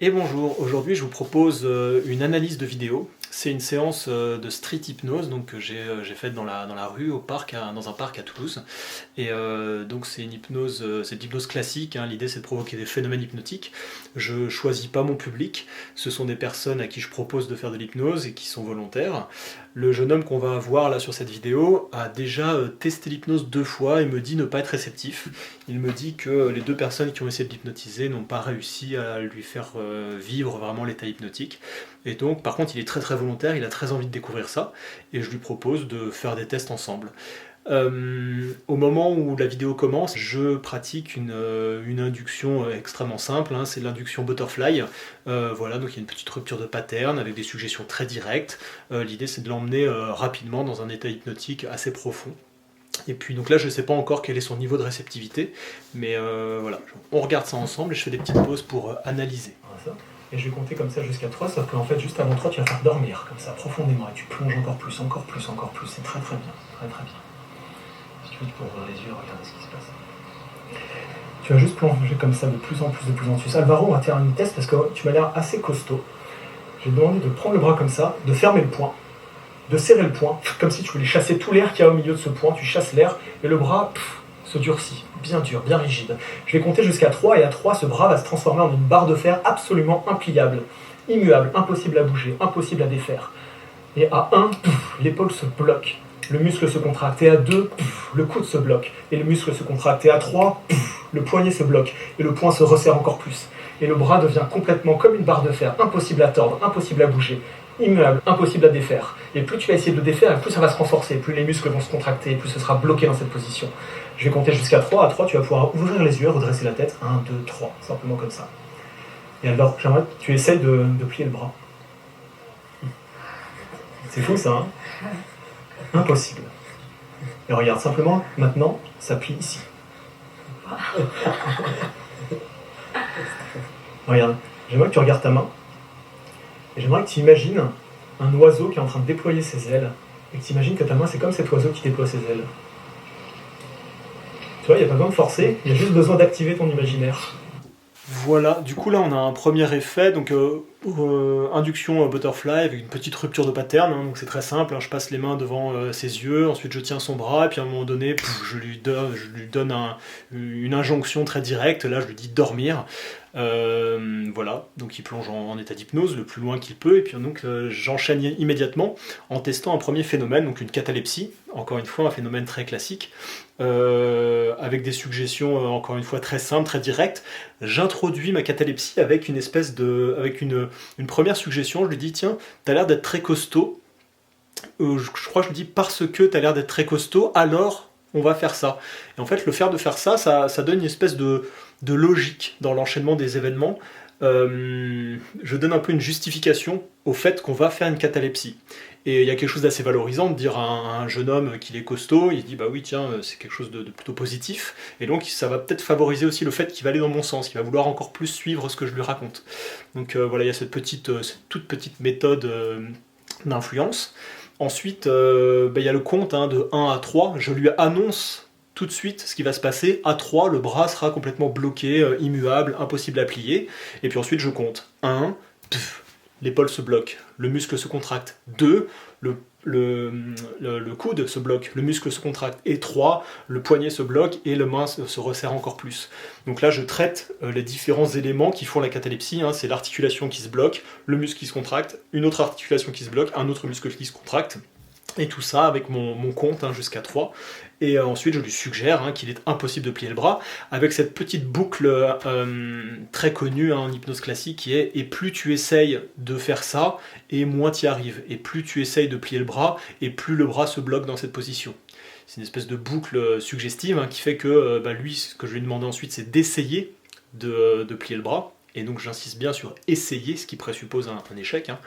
Et bonjour, aujourd'hui je vous propose une analyse de vidéo. C'est une séance de street hypnose donc, que j'ai faite dans la rue, au parc, dans un parc à Toulouse. Et donc c'est une hypnose, c'est de l'hypnose classique, hein. L'idée c'est de provoquer des phénomènes hypnotiques. Je choisis pas mon public, ce sont des personnes à qui je propose de faire de l'hypnose et qui sont volontaires. Le jeune homme qu'on va voir là sur cette vidéo a déjà testé l'hypnose 2 fois et me dit ne pas être réceptif. Il me dit que les 2 personnes qui ont essayé de l'hypnotiser n'ont pas réussi à lui faire vivre vraiment l'état hypnotique. Et donc, par contre, il est très très volontaire, il a très envie de découvrir ça, et je lui propose de faire des tests ensemble. Au moment où la vidéo commence, je pratique une induction extrêmement simple, hein, c'est l'induction butterfly. Voilà, donc il y a une petite rupture de pattern avec des suggestions très directes. L'idée c'est de l'emmener rapidement dans un état hypnotique assez profond. Et puis donc là je ne sais pas encore quel est son niveau de réceptivité, mais voilà, on regarde ça ensemble et je fais des petites pauses pour analyser. Et je vais compter comme ça jusqu'à 3, sauf qu'en fait juste avant 3 tu vas faire dormir, comme ça profondément, et tu plonges encore plus, encore plus, encore plus, c'est très très bien, très très bien. Si tu veux, tu peux ouvrir les yeux et regarder ce qui se passe. Tu vas juste plonger comme ça de plus en plus, de plus en plus. Alvaro, on va faire un test parce que tu m'as l'air assez costaud. J'ai demandé de prendre le bras comme ça, de fermer le poing, de serrer le poing, comme si tu voulais chasser tout l'air qu'il y a au milieu de ce poing, tu chasses l'air, et le bras se durcit, bien dur, bien rigide. Je vais compter jusqu'à 3, et à 3, ce bras va se transformer en une barre de fer absolument impliable, immuable, impossible à bouger, impossible à défaire. Et à 1, l'épaule se bloque, le muscle se contracte, et à 2, le coude se bloque, et le muscle se contracte, et à 3, le poignet se bloque, et le poing se resserre encore plus. Et le bras devient complètement comme une barre de fer, impossible à tordre, impossible à bouger, immuable, impossible à défaire. Et plus tu vas essayer de le défaire, plus ça va se renforcer, plus les muscles vont se contracter, plus ce sera bloqué dans cette position. Je vais compter jusqu'à 3. À 3, tu vas pouvoir ouvrir les yeux, redresser la tête. 1, 2, 3, simplement comme ça. Et alors, j'aimerais que tu essayes de plier le bras. C'est fou ça, hein? Impossible. Et regarde, simplement, maintenant, ça plie ici. Regarde, j'aimerais que tu regardes ta main. Et j'aimerais que tu imagines un oiseau qui est en train de déployer ses ailes. Et que tu imagines que ta main, c'est comme cet oiseau qui déploie ses ailes. Tu vois, il n'y a pas besoin de forcer, il y a juste besoin d'activer ton imaginaire. Voilà, du coup là on a un premier effet, donc induction butterfly avec une petite rupture de pattern, hein, donc c'est très simple, hein, je passe les mains devant ses yeux, ensuite je tiens son bras, et puis à un moment donné, je lui donne une injonction très directe, là je lui dis dormir. Voilà, donc il plonge en état d'hypnose le plus loin qu'il peut, et puis donc j'enchaîne immédiatement en testant un premier phénomène, donc une catalepsie, encore une fois un phénomène très classique, avec des suggestions encore une fois très simples, très directes. J'introduis ma catalepsie avec une première suggestion. Je lui dis tiens, t'as l'air d'être très costaud. Je crois que je lui dis parce que t'as l'air d'être très costaud, alors on va faire ça. Et en fait, le fait de faire ça, ça donne une espèce de logique dans l'enchaînement des événements. Je donne un peu une justification au fait qu'on va faire une catalepsie. Et il y a quelque chose d'assez valorisant de dire à un jeune homme qu'il est costaud, il dit bah oui tiens c'est quelque chose de plutôt positif, et donc ça va peut-être favoriser aussi le fait qu'il va aller dans mon sens, qu'il va vouloir encore plus suivre ce que je lui raconte. Donc voilà, il y a cette toute petite méthode d'influence. Ensuite il y a le compte, hein, de 1 à 3, je lui annonce tout de suite ce qui va se passer. À 3, le bras sera complètement bloqué, immuable, impossible à plier, et puis ensuite je compte 1, l'épaule se bloque, le muscle se contracte. 2, le coude se bloque, le muscle se contracte. Et 3, le poignet se bloque et le main se resserre encore plus. Donc là, je traite les différents éléments qui font la catalepsie, hein. C'est l'articulation qui se bloque, le muscle qui se contracte, une autre articulation qui se bloque, un autre muscle qui se contracte. Et tout ça avec mon compte, hein, jusqu'à 3. Et ensuite, je lui suggère, hein, qu'il est impossible de plier le bras, avec cette petite boucle très connue, hein, en hypnose classique, qui est « et plus tu essayes de faire ça, et moins tu y arrives. Et plus tu essayes de plier le bras, et plus le bras se bloque dans cette position. » C'est une espèce de boucle suggestive, hein, qui fait que lui, ce que je lui ai demandé ensuite, c'est d'essayer de plier le bras. Et donc j'insiste bien sur essayer, ce qui présuppose un échec, hein.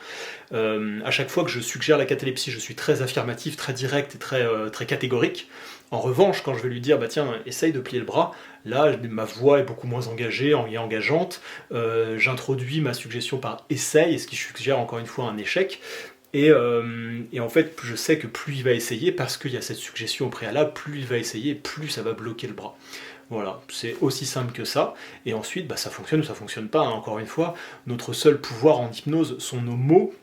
À chaque fois que je suggère la catalepsie, je suis très affirmatif, très direct et très catégorique. En revanche, quand je vais lui dire, bah tiens, essaye de plier le bras, là, ma voix est beaucoup moins engagée et engageante. J'introduis ma suggestion par essaye, ce qui suggère encore une fois un échec. Et en fait, je sais que plus il va essayer, parce qu'il y a cette suggestion au préalable, plus il va essayer, plus ça va bloquer le bras. Voilà, c'est aussi simple que ça. Et ensuite, bah, ça fonctionne ou ça fonctionne pas, hein. Encore une fois, notre seul pouvoir en hypnose sont nos mots,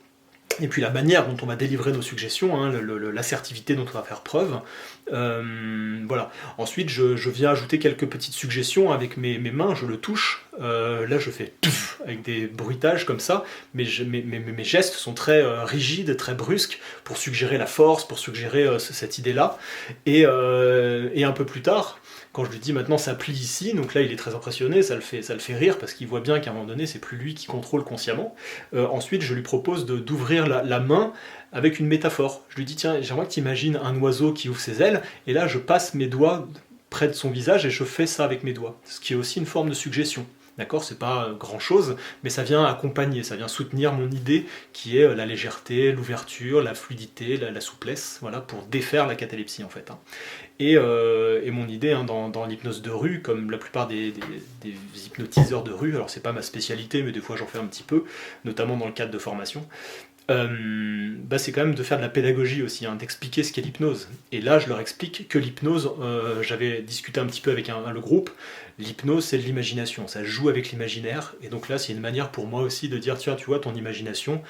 et puis la manière dont on va délivrer nos suggestions, hein, l'assertivité dont on va faire preuve. Voilà. Ensuite, je viens ajouter quelques petites suggestions avec mes mains, je le touche. Là, je fais touf avec des bruitages comme ça, mais mes gestes sont très rigides, très brusques, pour suggérer la force, pour suggérer cette idée-là. Et un peu plus tard, quand je lui dis maintenant ça plie ici, donc là il est très impressionné, ça le fait rire parce qu'il voit bien qu'à un moment donné c'est plus lui qui contrôle consciemment. Ensuite je lui propose d'ouvrir la main avec une métaphore. Je lui dis tiens, j'aimerais que tu imagines un oiseau qui ouvre ses ailes, et là je passe mes doigts près de son visage et je fais ça avec mes doigts, ce qui est aussi une forme de suggestion. D'accord, c'est pas grand chose, mais ça vient accompagner, ça vient soutenir mon idée qui est la légèreté, l'ouverture, la fluidité, la souplesse, voilà, pour défaire la catalepsie en fait. Hein. Et mon idée hein, dans l'hypnose de rue, comme la plupart des hypnotiseurs de rue, alors c'est pas ma spécialité, mais des fois j'en fais un petit peu, notamment dans le cadre de formation, bah c'est quand même de faire de la pédagogie aussi, hein, d'expliquer ce qu'est l'hypnose. Et là, je leur explique que l'hypnose, j'avais discuté un petit peu avec le groupe, l'hypnose c'est de l'imagination, ça joue avec l'imaginaire, et donc là c'est une manière pour moi aussi de dire, tiens, tu vois, ton imagination,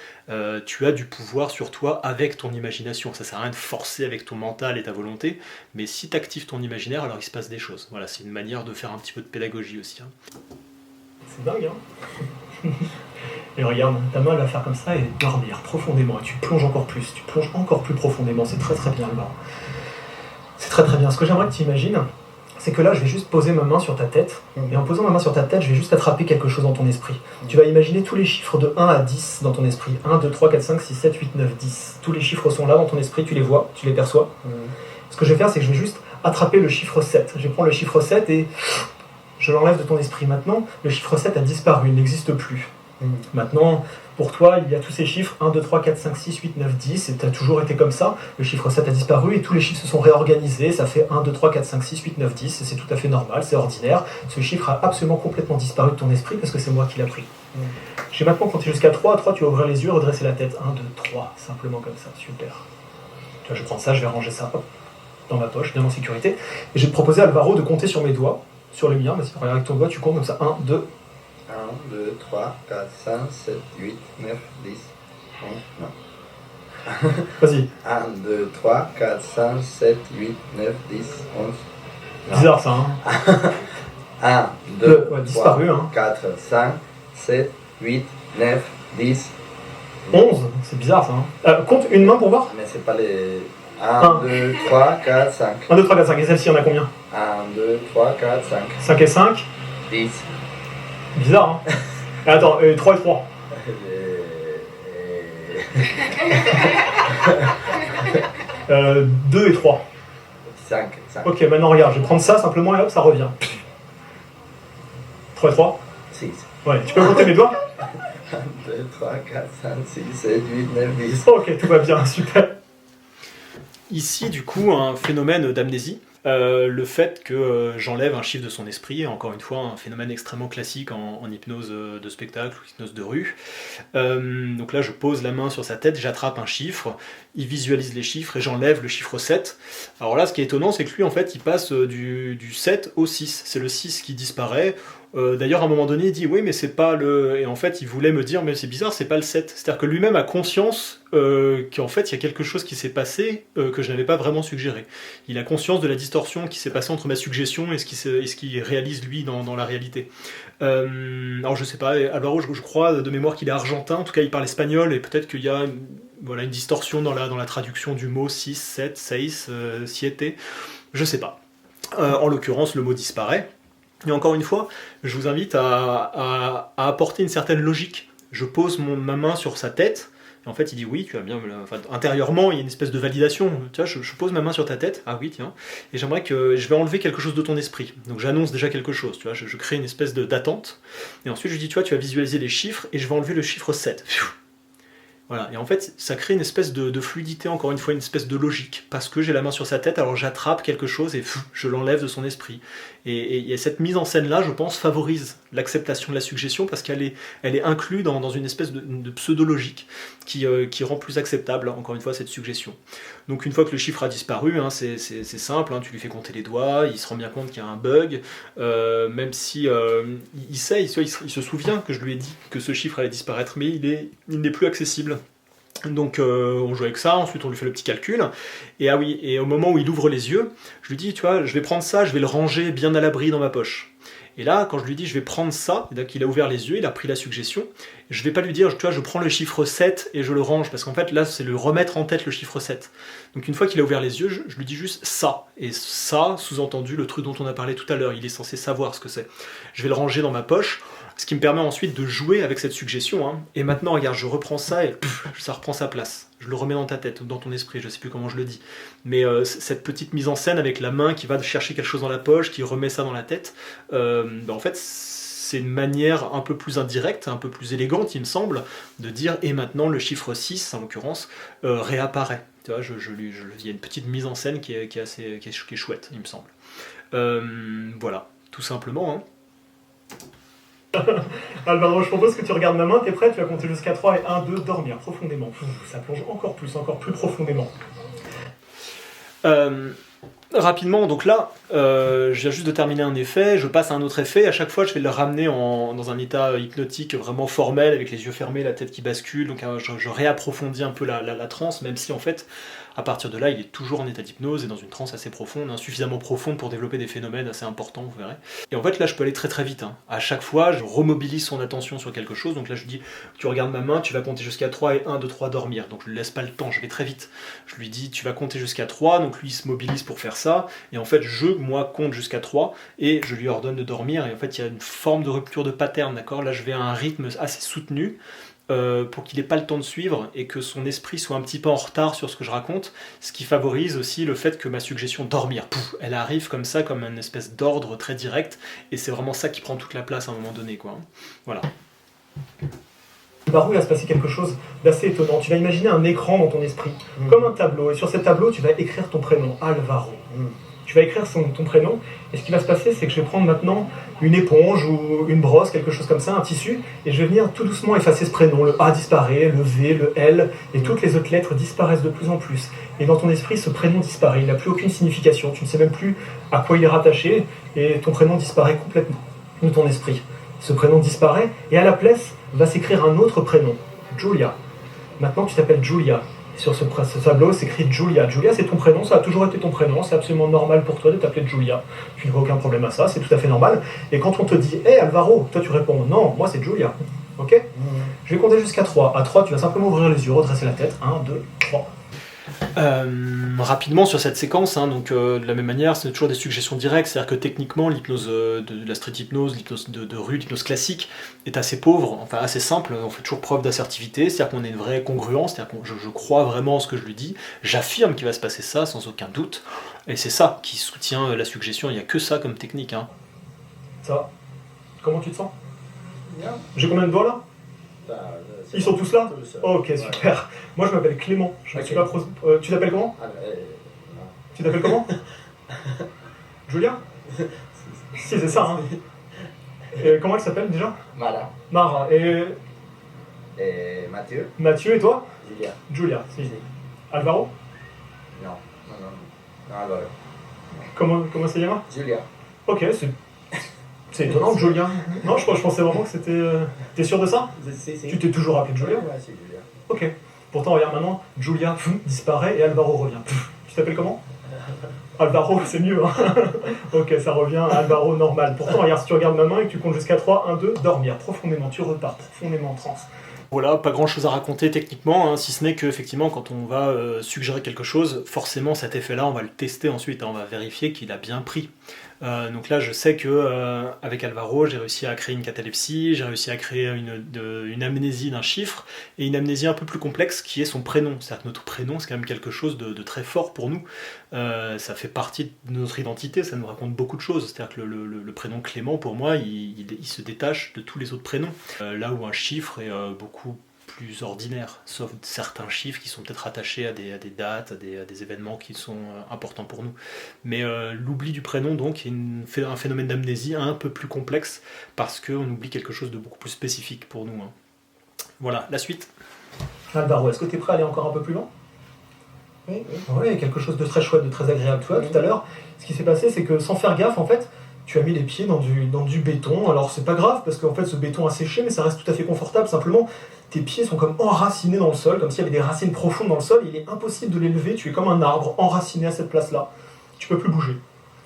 tu as du pouvoir sur toi avec ton imagination, ça sert à rien de forcer avec ton mental et ta volonté, mais si tu actives ton imaginaire, alors il se passe des choses. Voilà, c'est une manière de faire un petit peu de pédagogie aussi. Hein. C'est dingue, hein. Et regarde, ta main elle va faire comme ça et dormir profondément. Et tu plonges encore plus profondément. C'est très très bien le bas. C'est très très bien. Ce que j'aimerais que tu imagines, c'est que là je vais juste poser ma main sur ta tête. Et en posant ma main sur ta tête, je vais juste attraper quelque chose dans ton esprit. Tu vas imaginer tous les chiffres de 1 à 10 dans ton esprit. 1, 2, 3, 4, 5, 6, 7, 8, 9, 10. Tous les chiffres sont là dans ton esprit, tu les vois, tu les perçois. Ce que je vais faire, c'est que je vais juste attraper le chiffre 7. Je vais prendre le chiffre 7 et je l'enlève de ton esprit. Maintenant, le chiffre 7 a disparu, il n'existe plus. Maintenant, pour toi, il y a tous ces chiffres 1, 2, 3, 4, 5, 6, 8, 9, 10, et tu as toujours été comme ça. Le chiffre 7 a disparu et tous les chiffres se sont réorganisés. Ça fait 1, 2, 3, 4, 5, 6, 8, 9, 10, et c'est tout à fait normal, c'est ordinaire. Ce chiffre a absolument complètement disparu de ton esprit parce que c'est moi qui l'ai pris. Je vais maintenant compter jusqu'à 3. À 3, tu vas ouvrir les yeux, redresser la tête. 1, 2, 3, simplement comme ça, super. Tu vois, je vais prendre ça, je vais ranger ça hop, dans ma poche, bien en sécurité. Et je vais te proposer, Alvaro, de compter sur mes doigts, sur les miens. Vas-y, regarde avec ton doigt, tu comptes comme ça. 1, 2, 1, 2, 3, 4, 5, 7, 8, 9, 10, 11, non. vas-y. 1, 2, 3, 4, 5, 7, 8, 9, 10, 11. Non. Bizarre ça, hein. 1, 2, ouais, 3, disparu, hein. 4, 5, 7, 8, 9, 10. 11, c'est bizarre ça. Hein. Compte une main pour voir. Mais c'est pas les... 1, 2, 3, 4, 5. 1, 2, 3, 4, 5. Et celle-ci, on a combien? 1, 2, 3, 4, 5. 5 et 5. 10. Bizarre, hein. Attends, 3 et 3. 2 et 3. 5. Ok, maintenant regarde, je vais prendre ça simplement et hop, ça revient. 3 et 3. 6. Ouais, tu peux compter mes doigts? 1, 2, 3, 4, 5, 6, 7, 8, 9, 10. Ok, tout va bien, super. Ici, du coup, un phénomène d'amnésie. Le fait que j'enlève un chiffre de son esprit, encore une fois un phénomène extrêmement classique en hypnose de spectacle ou hypnose de rue. Donc là je pose la main sur sa tête, j'attrape un chiffre, il visualise les chiffres et j'enlève le chiffre 7. Alors là ce qui est étonnant c'est que lui en fait il passe du 7 au 6, c'est le 6 qui disparaît. D'ailleurs à un moment donné il dit oui mais c'est pas le... Et en fait il voulait me dire mais c'est bizarre c'est pas le 7. C'est-à-dire que lui-même a conscience qu'en fait il y a quelque chose qui s'est passé que je n'avais pas vraiment suggéré. Il a conscience de la distorsion qui s'est passée entre ma suggestion et ce qu'il réalise lui dans la réalité. Alors je sais pas, Alvaro je crois de mémoire qu'il est argentin, en tout cas il parle espagnol et peut-être qu'il y a voilà, une distorsion dans la traduction du mot 6, 7, 6, 7, je sais pas. En l'occurrence le mot disparaît. Et encore une fois, je vous invite à apporter une certaine logique. Je pose ma main sur sa tête, et en fait il dit oui, tu as bien... Enfin, intérieurement, il y a une espèce de validation. Tu vois, je pose ma main sur ta tête, ah oui, tiens, et j'aimerais que je vais enlever quelque chose de ton esprit. Donc j'annonce déjà quelque chose, tu vois, je crée une espèce d'attente. Et ensuite je dis, tu vois, tu vas visualiser les chiffres, et je vais enlever le chiffre 7. Voilà. Et en fait, ça crée une espèce de fluidité, encore une fois, une espèce de logique, parce que j'ai la main sur sa tête, alors j'attrape quelque chose et je l'enlève de son esprit. Et cette mise en scène-là, je pense, favorise l'acceptation de la suggestion, parce qu'elle est inclue dans une espèce de pseudo-logique qui rend plus acceptable, encore une fois, cette suggestion. Donc une fois que le chiffre a disparu, hein, c'est simple, hein, tu lui fais compter les doigts, il se rend bien compte qu'il y a un bug, même si il se souvient que je lui ai dit que ce chiffre allait disparaître, mais il n'est plus accessible. Donc on joue avec ça, ensuite on lui fait le petit calcul, et ah oui, et au moment où il ouvre les yeux, je lui dis, tu vois, je vais prendre ça, je vais le ranger bien à l'abri dans ma poche. Et là, quand je lui dis je vais prendre ça, et donc il a ouvert les yeux, il a pris la suggestion, je vais pas lui dire, tu vois, je prends le chiffre 7 et je le range, parce qu'en fait là c'est le remettre en tête le chiffre 7. Donc une fois qu'il a ouvert les yeux, je lui dis juste ça, et ça, sous-entendu, le truc dont on a parlé tout à l'heure, il est censé savoir ce que c'est. Je vais le ranger dans ma poche, ce qui me permet ensuite de jouer avec cette suggestion, hein. Et maintenant, regarde, je reprends ça et ça reprend sa place. Je le remets dans ta tête, dans ton esprit, je sais plus comment je le dis. Mais cette petite mise en scène avec la main qui va chercher quelque chose dans la poche, qui remet ça dans la tête, en fait, c'est une manière un peu plus indirecte, un peu plus élégante, il me semble, de dire « et maintenant, le chiffre 6, en l'occurrence, réapparaît ». Tu vois, il y a une petite mise en scène qui est chouette, il me semble. Voilà, tout simplement, hein. Alvaro, je propose que tu regardes ma main, t'es prêt? Tu vas compter jusqu'à 3 et 1, 2, dormir profondément. Ça plonge encore plus profondément. Rapidement, donc là, je viens juste de terminer un effet, je passe à un autre effet, à chaque fois je vais le ramener dans un état hypnotique vraiment formel, avec les yeux fermés, la tête qui bascule, donc je réapprofondis un peu la transe, même si en fait, à partir de là, il est toujours en état d'hypnose et dans une transe assez profonde, hein, suffisamment profonde pour développer des phénomènes assez importants, vous verrez. Et en fait, là, je peux aller très très vite, hein. À chaque fois, je remobilise son attention sur quelque chose, donc là, je lui dis, tu regardes ma main, tu vas compter jusqu'à 3 et 1, 2, 3, dormir. Donc je lui laisse pas le temps, je vais très vite. Je lui dis, tu vas compter jusqu'à 3, donc lui, il se mobilise pour faire ça, et en fait, moi, compte jusqu'à 3, et je lui ordonne de dormir, et en fait, il y a une forme de rupture de pattern, d'accord? Là, je vais à un rythme assez soutenu, pour qu'il n'ait pas le temps de suivre et que son esprit soit un petit peu en retard sur ce que je raconte, ce qui favorise aussi le fait que ma suggestion dormir, elle arrive comme ça, comme une espèce d'ordre très direct, et c'est vraiment ça qui prend toute la place à un moment donné, quoi. Voilà. Alvaro, il va se passer quelque chose d'assez étonnant. Tu vas imaginer un écran dans ton esprit, comme un tableau, et sur ce tableau, tu vas écrire ton prénom, Alvaro. Tu vas écrire ton prénom, et ce qui va se passer, c'est que je vais prendre maintenant une éponge ou une brosse, quelque chose comme ça, un tissu, et je vais venir tout doucement effacer ce prénom. Le A disparaît, le V, le L, et toutes les autres lettres disparaissent de plus en plus. Et dans ton esprit, ce prénom disparaît, il n'a plus aucune signification, tu ne sais même plus à quoi il est rattaché, et ton prénom disparaît complètement de ton esprit. Ce prénom disparaît, et à la place va s'écrire un autre prénom, Julia. Maintenant, tu t'appelles Julia. Sur ce tableau, c'est écrit Julia. Julia, c'est ton prénom, ça a toujours été ton prénom, c'est absolument normal pour toi de t'appeler Julia. Tu n'as aucun problème à ça, c'est tout à fait normal. Et quand on te dit « Hey Alvaro », toi tu réponds « Non, moi c'est Julia ». Ok? Je vais compter jusqu'à 3. À 3, tu vas simplement ouvrir les yeux, redresser la tête. 1, 2, 3. Rapidement sur cette séquence, hein, donc de la même manière, c'est toujours des suggestions directes, c'est-à-dire que techniquement l'hypnose de la street hypnose, l'hypnose de rue, l'hypnose classique est assez pauvre, enfin assez simple, on fait toujours preuve d'assertivité, c'est-à-dire qu'on a une vraie congruence, c'est-à-dire que je crois vraiment en ce que je lui dis, j'affirme qu'il va se passer ça sans aucun doute, et c'est ça qui soutient la suggestion, il n'y a que ça comme technique. Hein. Ça va? Comment tu te sens? Bien. J'ai combien de doigts là? Ils sont tous là? Ok, super. Ouais. Moi je m'appelle Clément. Je me suis pas tu t'appelles comment? Non. Tu t'appelles comment? Julia? Si, c'est ça, hein. Et comment elle s'appelle déjà? Mara. Mara. Et Mathieu. Mathieu et toi? Julia. Julia. Si. Alvaro? Non. Non, Alvaro. Comment ça llama? Julia. Ok, c'est étonnant, Julia. Non, je pensais vraiment que c'était... T'es sûr de ça? Si. Tu t'es toujours appelé Julia? Ouais, c'est Julia. Ok. Pourtant, regarde maintenant, Julia disparaît et Alvaro revient. Tu t'appelles comment? Alvaro, c'est mieux, hein. Ok, ça revient à Alvaro normal. Pourtant, regarde, si tu regardes ma main et que tu comptes jusqu'à 3, 1, 2, dormir profondément, tu repars profondément en transe. Voilà, pas grand chose à raconter techniquement, hein, si ce n'est qu'effectivement quand on va suggérer quelque chose, forcément cet effet-là, on va le tester ensuite, hein, on va vérifier qu'il a bien pris. Donc là, je sais que avec Alvaro, j'ai réussi à créer une catalepsie, j'ai réussi à créer une amnésie d'un chiffre, et une amnésie un peu plus complexe qui est son prénom. C'est-à-dire que notre prénom, c'est quand même quelque chose de très fort pour nous. Ça fait partie de notre identité, ça nous raconte beaucoup de choses. C'est-à-dire que le prénom Clément, pour moi, il se détache de tous les autres prénoms. Là où un chiffre est beaucoup plus ordinaire, sauf certains chiffres qui sont peut-être attachés à des dates, à des événements qui sont importants pour nous. Mais l'oubli du prénom, donc, est un phénomène d'amnésie un peu plus complexe, parce qu'on oublie quelque chose de beaucoup plus spécifique pour nous. Hein. Voilà, la suite. Alvaro, est-ce que tu es prêt à aller encore un peu plus loin? Oui, quelque chose de très chouette, de très agréable. Tu vois, tout à l'heure, ce qui s'est passé, c'est que sans faire gaffe, en fait, tu as mis les pieds dans du béton. Alors, c'est pas grave, parce qu'en fait, ce béton a séché, mais ça reste tout à fait confortable. Simplement, tes pieds sont comme enracinés dans le sol, comme s'il y avait des racines profondes dans le sol. Il est impossible de les lever. Tu es comme un arbre enraciné à cette place-là. Tu peux plus bouger.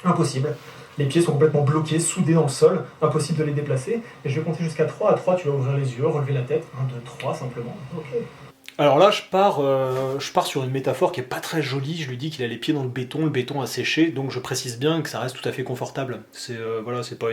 Impossible. Les pieds sont complètement bloqués, soudés dans le sol. Impossible de les déplacer. Et je vais compter jusqu'à 3. À 3, tu vas ouvrir les yeux, relever la tête. 1, 2, 3, simplement. Ok. Alors là, je pars sur une métaphore qui est pas très jolie. Je lui dis qu'il a les pieds dans le béton a séché, donc je précise bien que ça reste tout à fait confortable. C'est c'est pas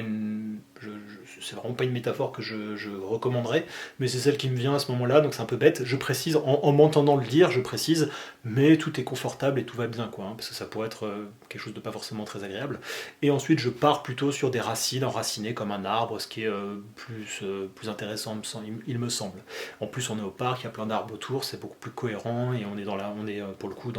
c'est vraiment pas une métaphore que je recommanderais, mais c'est celle qui me vient à ce moment-là, donc c'est un peu bête. Je précise, en m'entendant le dire, je précise, mais tout est confortable et tout va bien, quoi, hein, parce que ça pourrait être quelque chose de pas forcément très agréable. Et ensuite, je pars plutôt sur des racines enracinées comme un arbre, ce qui est plus intéressant, il me semble. En plus, on est au parc, il y a plein d'arbres autour, c'est beaucoup plus cohérent et on est pour le coup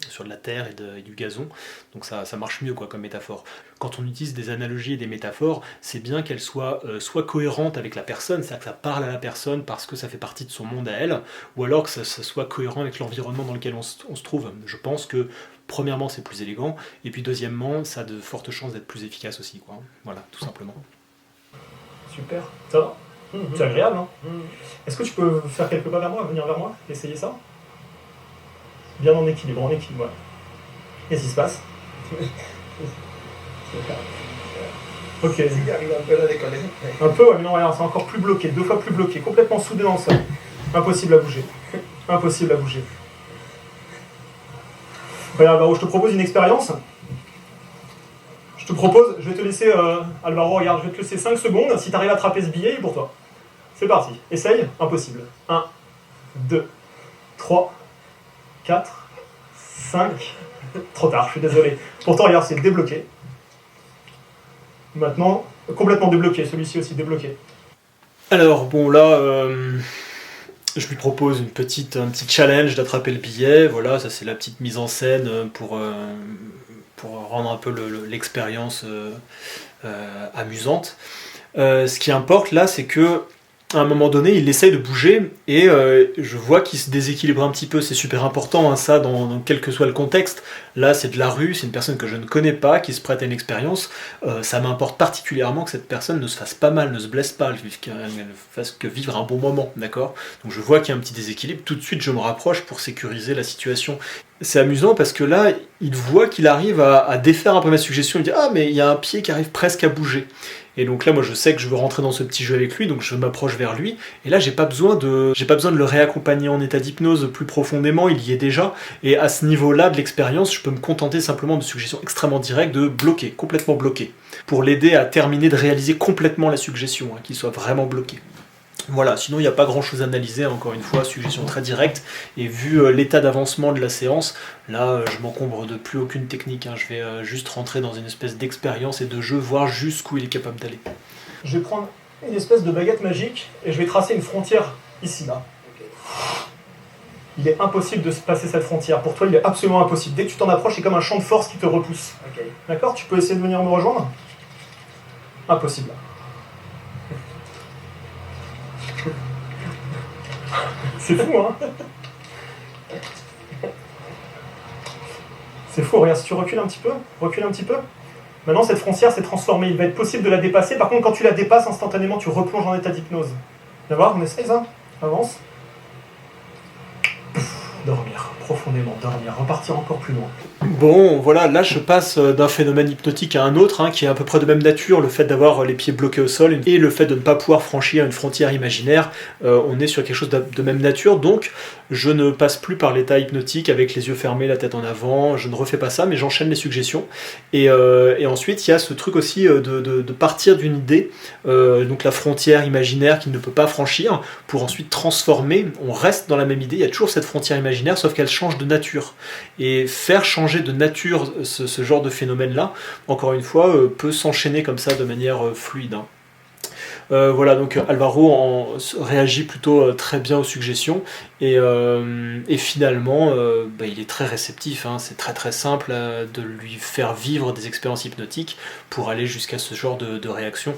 sur de la terre et du gazon, donc ça marche mieux, quoi, comme métaphore. Quand on utilise des analogies et des métaphores, c'est bien qu'elles soient soit cohérentes avec la personne, c'est-à-dire que ça parle à la personne parce que ça fait partie de son monde à elle, ou alors que ça soit cohérent avec l'environnement dans lequel on se trouve. Je pense que premièrement c'est plus élégant, et puis deuxièmement ça a de fortes chances d'être plus efficace aussi, quoi. Voilà, tout simplement. Super, ça va? C'est agréable, hein? Est-ce que tu peux faire quelques pas vers moi, venir vers moi, essayer ça? Bien en équilibre, ouais. Qu'est-ce qui se passe? Ok. Un peu, ouais, mais non, regarde, c'est encore plus bloqué, 2 fois plus bloqué, complètement soudé dans le sol. Impossible à bouger. Impossible à bouger. Regarde, Alvaro, je te propose une expérience. Je vais te laisser, Alvaro, regarde, je vais te laisser 5 secondes. Si tu arrives à attraper ce billet, il est pour toi. C'est parti. Essaye. Impossible. 1, 2, 3, 4, 5. Trop tard, je suis désolé. Pourtant, regarde, c'est débloqué. Maintenant, complètement débloqué. Celui-ci aussi débloqué. Alors, bon, là, je lui propose un petit challenge d'attraper le billet. Voilà, ça c'est la petite mise en scène pour rendre un peu l'expérience amusante. Ce qui importe là, c'est que à un moment donné, il essaye de bouger et je vois qu'il se déséquilibre un petit peu. C'est super important, hein, ça, dans quel que soit le contexte. Là, c'est de la rue, c'est une personne que je ne connais pas, qui se prête à une expérience. Ça m'importe particulièrement que cette personne ne se fasse pas mal, ne se blesse pas, qu'elle fasse que vivre un bon moment, d'accord? Donc je vois qu'il y a un petit déséquilibre. Tout de suite, je me rapproche pour sécuriser la situation. C'est amusant parce que là, il voit qu'il arrive à défaire un peu ma suggestion. Il dit « Ah, mais il y a un pied qui arrive presque à bouger ». Et donc là, moi, je sais que je veux rentrer dans ce petit jeu avec lui, donc je m'approche vers lui. Et là, j'ai pas besoin de le réaccompagner en état d'hypnose plus profondément, il y est déjà. Et à ce niveau-là de l'expérience, je peux me contenter simplement de suggestions extrêmement directes, de bloquer, complètement bloquer, pour l'aider à terminer de réaliser complètement la suggestion, hein, qu'il soit vraiment bloqué. Voilà, sinon il n'y a pas grand chose à analyser, encore une fois, suggestion très directe, et vu l'état d'avancement de la séance, là je m'encombre de plus aucune technique, hein. Je vais juste rentrer dans une espèce d'expérience et de jeu, voir jusqu'où il est capable d'aller. Je vais prendre une espèce de baguette magique et je vais tracer une frontière ici, là. Il est impossible de se passer cette frontière, pour toi il est absolument impossible. Dès que tu t'en approches, c'est comme un champ de force qui te repousse. Okay. D'accord? Tu peux essayer de venir me rejoindre? Impossible. C'est fou, hein? C'est fou, regarde, si tu recules un petit peu, maintenant cette frontière s'est transformée, il va être possible de la dépasser, par contre quand tu la dépasses, instantanément tu replonges en état d'hypnose. D'accord? On essaye ça? Avance. Dormir, profondément dormir, repartir encore plus loin. Bon, voilà, là je passe d'un phénomène hypnotique à un autre, hein, qui est à peu près de même nature, le fait d'avoir les pieds bloqués au sol et le fait de ne pas pouvoir franchir une frontière imaginaire. On est sur quelque chose de même nature, donc je ne passe plus par l'état hypnotique avec les yeux fermés, la tête en avant, je ne refais pas ça, mais j'enchaîne les suggestions. Et ensuite, il y a ce truc aussi de partir d'une idée, donc la frontière imaginaire qu'il ne peut pas franchir, pour ensuite transformer, on reste dans la même idée, il y a toujours cette frontière imaginaire, sauf qu'elle change de nature. Et faire changer de nature ce genre de phénomène-là, encore une fois, peut s'enchaîner comme ça de manière fluide. Voilà, donc Alvaro réagit plutôt très bien aux suggestions et finalement il est très réceptif, hein. C'est très très simple de lui faire vivre des expériences hypnotiques pour aller jusqu'à ce genre de réaction.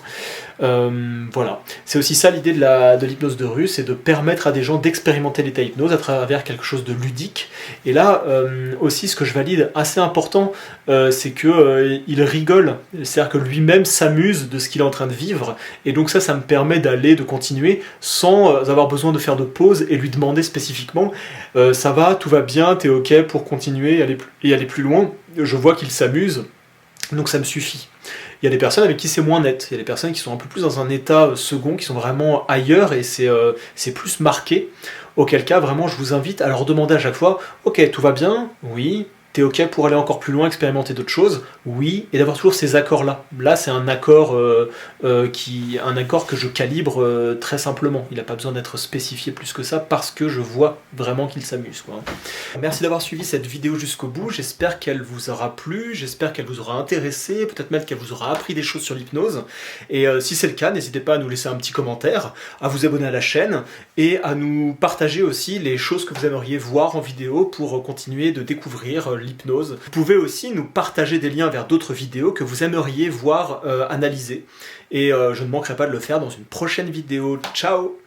Voilà, c'est aussi ça l'idée de l'hypnose de rue, c'est de permettre à des gens d'expérimenter l'état hypnose à travers quelque chose de ludique. Et là aussi, ce que je valide assez important, c'est que il rigole, c'est-à-dire que lui-même s'amuse de ce qu'il est en train de vivre, et donc ça me permet de continuer sans avoir besoin de faire de pause et lui demander spécifiquement ça va, tout va bien, t'es ok pour continuer et aller plus loin. Je vois qu'il s'amuse, donc ça me suffit. Il y a des personnes avec qui c'est moins net, il y a des personnes qui sont un peu plus dans un état second, qui sont vraiment ailleurs, et c'est plus marqué, auquel cas vraiment je vous invite à leur demander à chaque fois ok, tout va bien, oui. T'es ok pour aller encore plus loin, expérimenter d'autres choses? Oui, et d'avoir toujours ces accords-là. Là, c'est un accord que je calibre très simplement. Il n'a pas besoin d'être spécifié plus que ça parce que je vois vraiment qu'il s'amuse, quoi. Merci d'avoir suivi cette vidéo jusqu'au bout. J'espère qu'elle vous aura plu, j'espère qu'elle vous aura intéressé, peut-être même qu'elle vous aura appris des choses sur l'hypnose. Et si c'est le cas, n'hésitez pas à nous laisser un petit commentaire, à vous abonner à la chaîne et à nous partager aussi les choses que vous aimeriez voir en vidéo pour continuer de découvrir l'hypnose. Vous pouvez aussi nous partager des liens vers d'autres vidéos que vous aimeriez voir analysées. Et je ne manquerai pas de le faire dans une prochaine vidéo. Ciao!